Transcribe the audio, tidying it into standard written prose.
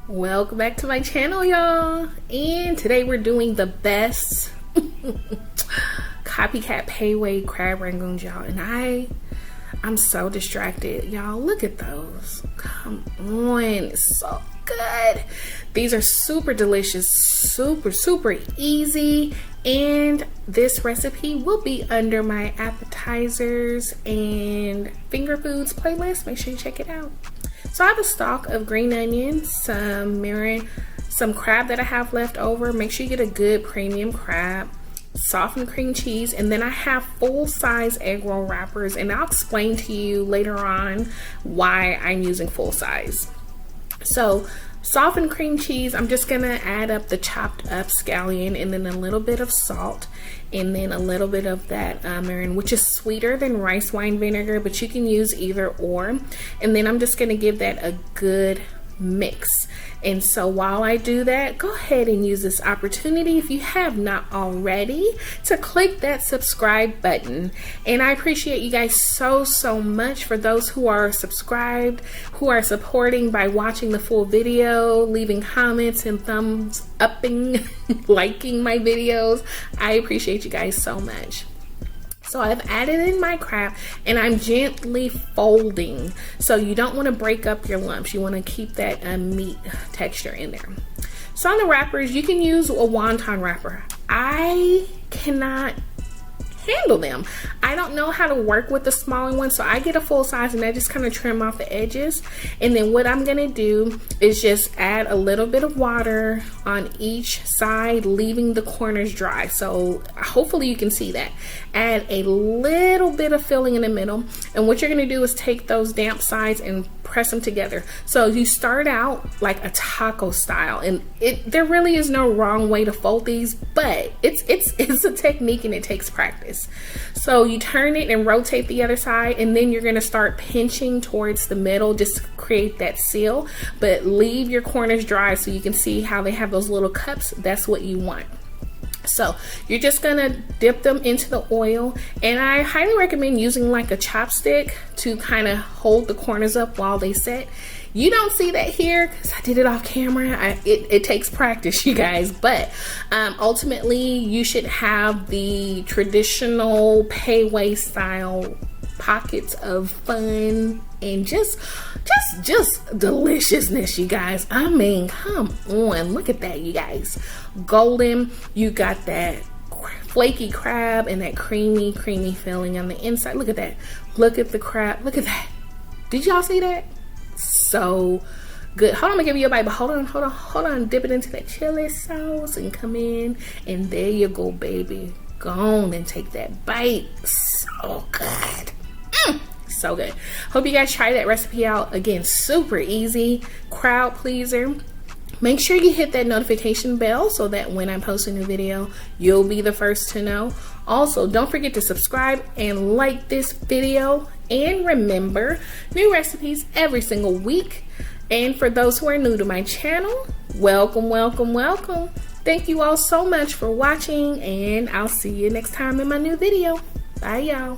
Welcome back to my channel, y'all. And today we're doing the best copycat Pei Wei crab rangoons, y'all. And I'm so distracted, y'all. Look at those. Come on, it's so good. These are super delicious, super easy. And this recipe will be under my appetizers and finger foods playlist. Make sure you check it out. So I have a stalk of green onions, some crab that I have left over. Make sure you get a good premium crab, softened cream cheese, and then I have full-size egg roll wrappers, and I'll explain to you later on why I'm using full-size. So softened cream cheese, I'm just gonna add up the chopped up scallion and then a little bit of salt and then a little bit of that mirin, which is sweeter than rice wine vinegar, but you can use either or. And then I'm just gonna give that a good mix. And so while I do that, go ahead and use this opportunity, if you have not already, to click that subscribe button. And I appreciate you guys so much. For those who are subscribed, who are supporting by watching the full video, leaving comments and thumbs upping, liking my videos, I appreciate you guys so much. So I've added in my crab and I'm gently folding. So you don't want to break up your lumps. You want to keep that meat texture in there. So on the wrappers, you can use a wonton wrapper. I cannot handle them. I don't know how to work with the smaller ones, so I get a full size and I just kind of trim off the edges. And then what I'm gonna do is just add a little bit of water on each side, leaving the corners dry. So hopefully you can see that. Add a little bit of filling in the middle, and what you're gonna do is take those damp sides and press them together. So you start out like a taco style, and there really is no wrong way to fold these, but it's a technique and it takes practice. So you turn it and rotate the other side, and then you're going to start pinching towards the middle just to create that seal, but leave your corners dry so you can see how they have those little cups. That's what you want. So you're just gonna dip them into the oil, and I highly recommend using like a chopstick to kind of hold the corners up while they set. You don't see that here because I did it off camera. It takes practice, you guys, but ultimately you should have the traditional Pei Wei style pockets of fun and just deliciousness, you guys. I mean, come on, look at that, you guys. Golden, you got that flaky crab and that creamy filling on the inside. Look at that. Look at the crab. Look at that. Did y'all see that? So good. Hold on, I'm gonna give you a bite, but hold on. Dip it into that chili sauce and come in, and there you go, baby. Go on and take that bite. So good. So good. Hope you guys try that recipe out. Again, super easy, crowd pleaser. Make sure you hit that notification bell so that when I post a new video, you'll be the first to know. Also, don't forget to subscribe and like this video. And remember, new recipes every single week. And for those who are new to my channel, welcome. Thank you all so much for watching, and I'll see you next time in my new video. Bye, y'all.